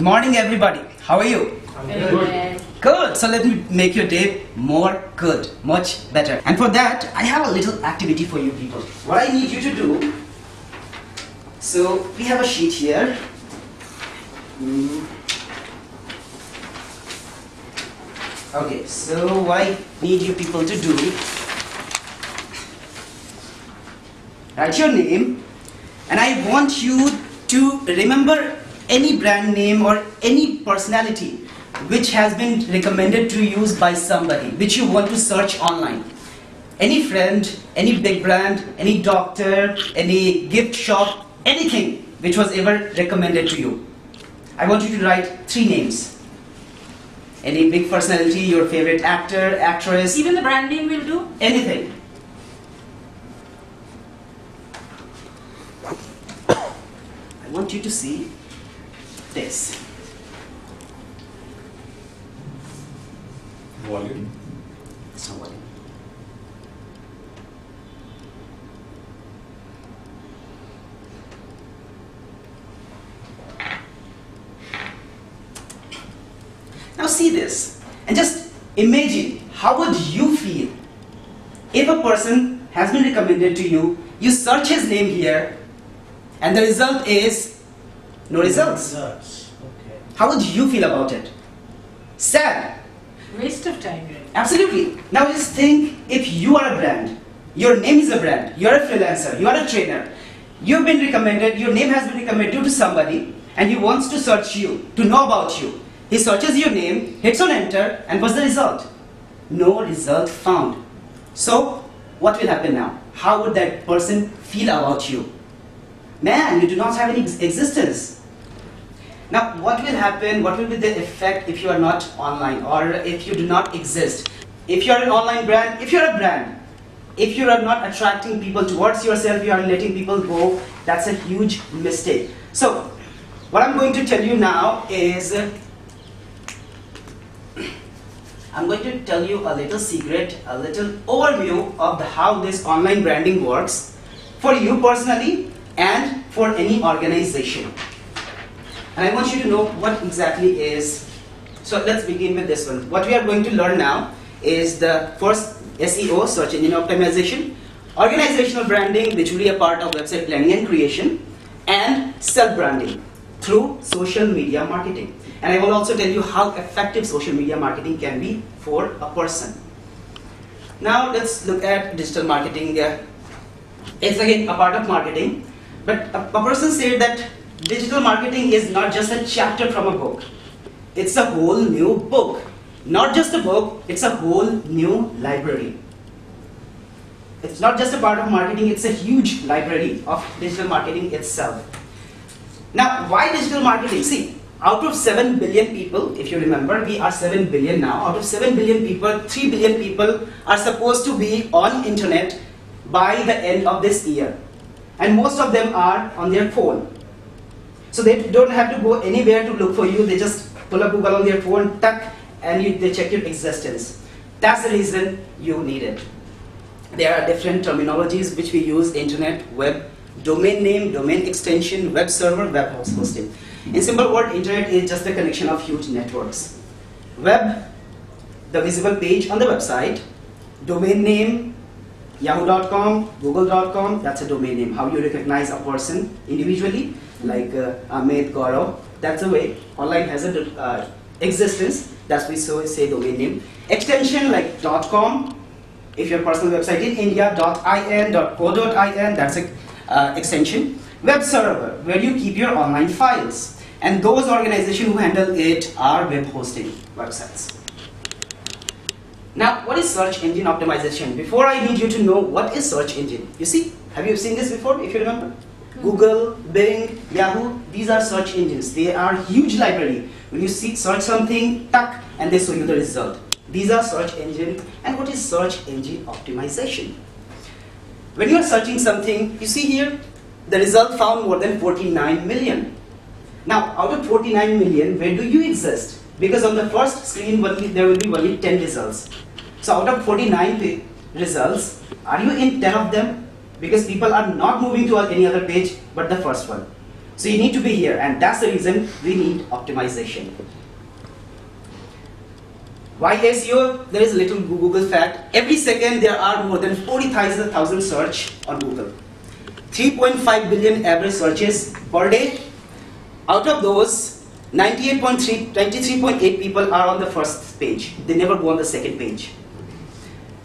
Good morning, everybody. How are you? I'm good. Good. So let me make your day more good, much better. And for that, I have a little activity for you people. What I need you to do, so we have a sheet here. Okay, so what I need you people to do, write your name, and I want you to remember any brand name or any personality which has been recommended to use by somebody, which you want to search online. Any friend, any big brand, any doctor, any gift shop, anything which was ever recommended to you. I want you to write 3 names. Any big personality, your favorite actor, actress. Even the brand name will do? Anything. I want you to see this. Volume. It's not volume. Now see this and just imagine how would you feel if a person has been recommended to you, you search his name here and the result is no results. Okay. How would you feel about it? Sad. Waste of time, really. Absolutely. Now just think, if you are a brand, your name is a brand, you are a freelancer, you are a trainer, you've been recommended, your name has been recommended to somebody and he wants to search you, to know about you. He searches your name, hits on enter, and what's the result? No result found. So what will happen now? How would that person feel about you? Man, you do not have any existence. Now what will happen, what will be the effect if you are not online or if you do not exist? If you are an online brand, if you are a brand, if you are not attracting people towards yourself, you are letting people go, that's a huge mistake. So what I'm going to tell you now is, I'm going to tell you a little secret, a little overview of how this online branding works for you personally and for any organization. And I want you to know what exactly is. So let's begin with this one. What we are going to learn now is the first SEO, search engine optimization, organizational branding, which will be a part of website planning and creation, and self-branding through social media marketing. And I will also tell you how effective social media marketing can be for a person. Now let's look at digital marketing. It's again a part of marketing, but a person said that digital marketing is not just a chapter from a book. It's a whole new book. Not just a book, it's a whole new library. It's not just a part of marketing, it's a huge library of digital marketing itself. Now, why digital marketing? See, out of 7 billion people, if you remember, we are 7 billion now. Out of 7 billion people, 3 billion people are supposed to be on internet by the end of this year. And most of them are on their phone. So they don't have to go anywhere to look for you. They just pull up Google on their phone, tuck, and they check your existence. That's the reason you need it. There are different terminologies which we use: internet, web, domain name, domain extension, web server, web hosting. In simple word, internet is just the connection of huge networks. Web, the visible page on the website. Domain name, yahoo.com, google.com, that's a domain name. How you recognize a person individually, like Amit, Gaurav, that's the way online has a existence. That's why we say domain name. Extension like .com, if your personal website in India, .in, .co.in, that's a extension. Web server, where you keep your online files, and those organizations who handle it are web hosting websites. Now, what is search engine optimization? Before, I need you to know what is search engine. You see, have you seen this before, if you remember? Google, Bing, Yahoo, these are search engines. They are huge library. When you search something, tuck, and they show you the result. These are search engine. And what is search engine optimization? When you are searching something, you see here, the result found more than 49 million. Now, out of 49 million, where do you exist? Because on the first screen, there will be only 10 results. So out of 49 results, are you in 10 of them? Because people are not moving to any other page but the first one. So you need to be here, and that's the reason we need optimization. Why SEO? There is a little Google fact. Every second there are more than 40,000 search on Google. 3.5 billion average searches per day. Out of those, 93.8 people are on the first page. They never go on the second page.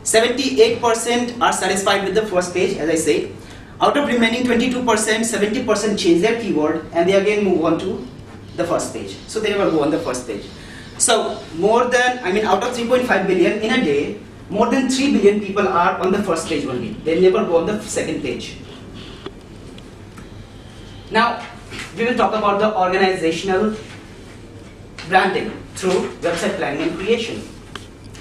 78% are satisfied with the first page, as I said. Out of remaining 22%, 70% change their keyword and they again move on to the first page. So they never go on the first page. So more than, out of 3.5 billion in a day, more than 3 billion people are on the first page only. They never go on the second page. Now, we will talk about the organizational branding through website planning and creation.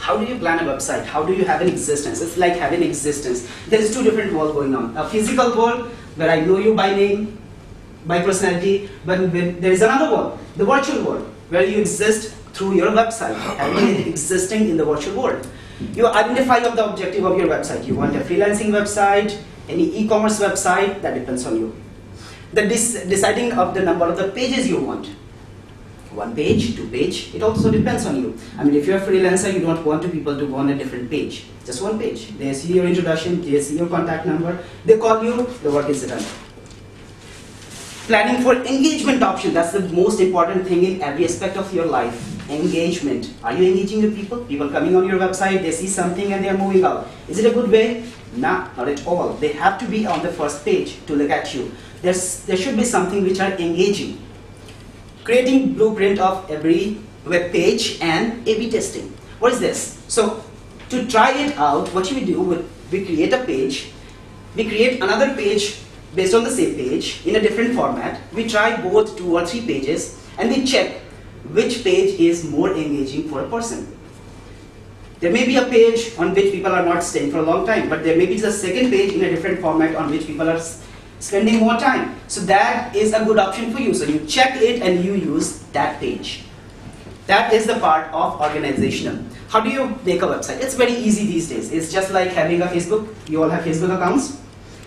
How do you plan a website? How do you have an existence? It's like having existence. There is two different worlds going on. A physical world where I know you by name, by personality, but there is another world, the virtual world, where you exist through your website, existing in the virtual world. You identify the objective of your website. You want a freelancing website, any e-commerce website, that depends on you. The deciding of the number of the pages you want. 1 page, 2 page, it also depends on you. If you're a freelancer, you don't want people to go on a different page. Just 1 page. They see your introduction, they see your contact number, they call you, the work is done. Planning for engagement option, that's the most important thing in every aspect of your life. Engagement. Are you engaging with people? People coming on your website, they see something and they are moving out. Is it a good way? Nah, not at all. They have to be on the first page to look at you. There should be something which are engaging. Creating blueprint of every web page and A/B testing. What is this? So to try it out, what we do, we create a page, we create another page based on the same page in a different format. We try both 2 or 3 pages and we check which page is more engaging for a person. There may be a page on which people are not staying for a long time, but there may be the second page in a different format on which people are spending more time. So that is a good option for you. So you check it and you use that page. That is the part of organizational. How do you make a website? It's very easy these days. It's just like having a Facebook. You all have Facebook accounts.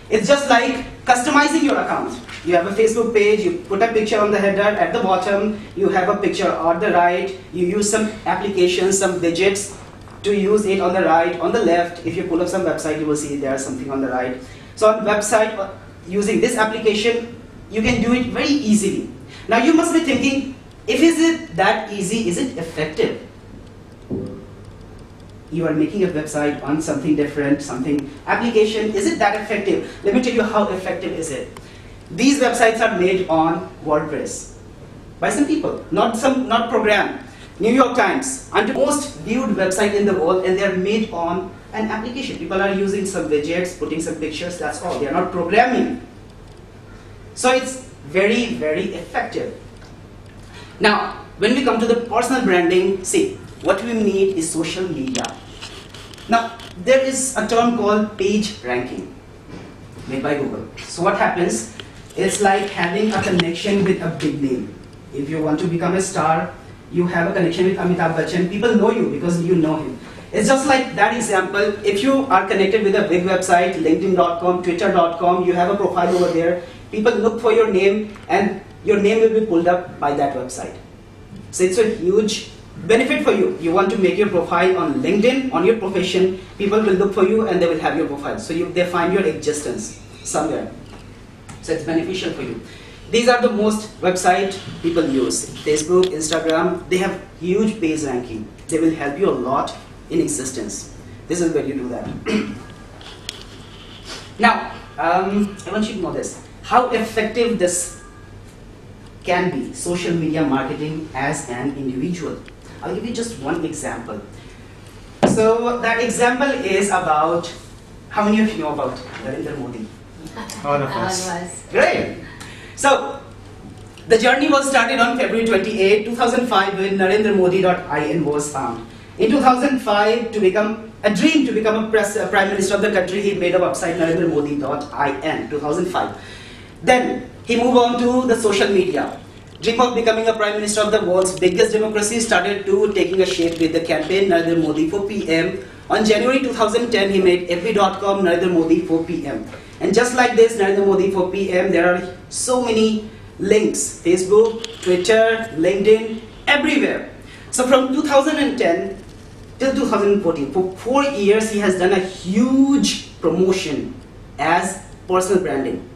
It's just like customizing your account. You have a Facebook page, you put a picture on the header, at the bottom you have a picture on the right, you use some applications, some widgets to use it on the right, on the left. If you pull up some website, you will see there's something on the right. So on website, using this application, you can do it very easily. Now you must be thinking, if is it that easy, is it effective? You are making a website on something different, something application, is it that effective? Let me tell you how effective is it. These websites are made on WordPress by some people, not program. New York Times, the most viewed website in the world, and they are made on an application. People are using some widgets, putting some pictures, that's all. They are not programming. So it's very, very effective. Now, when we come to the personal branding, see, what we need is social media. Now, there is a term called page ranking made by Google. So what happens? It's like having a connection with a big name. If you want to become a star, you have a connection with Amitabh Bachchan. People know you because you know him. It's just like that example. If you are connected with a big website, LinkedIn.com, Twitter.com, you have a profile over there. People look for your name and your name will be pulled up by that website. So it's a huge benefit for you. You want to make your profile on LinkedIn, on your profession, people will look for you and they will have your profile. So they find your existence somewhere. So it's beneficial for you. These are the most website people use. Facebook, Instagram, they have huge page ranking. They will help you a lot in existence. This is where you do that. Now, I want you to know this. How effective this can be, social media marketing as an individual. I'll give you just one example. So that example is about, how many of you know about Narendra Modi? All of us. Great. So the journey was started on February 28, 2005 when NarendraModi.in was found. In 2005, to become a dream to become a Prime Minister of the country, he made a website NarendraModi.in, 2005. Then he moved on to the social media. Dream of becoming a Prime Minister of the world's biggest democracy started to taking a shape with the campaign Narendra Modi for PM. On January 2010, he made fb.com Narendra Modi for PM. And just like this, Narendra Modi for PM, there are so many links, Facebook, Twitter, LinkedIn, everywhere. So from 2010 till 2014, for 4 years he has done a huge promotion as personal branding.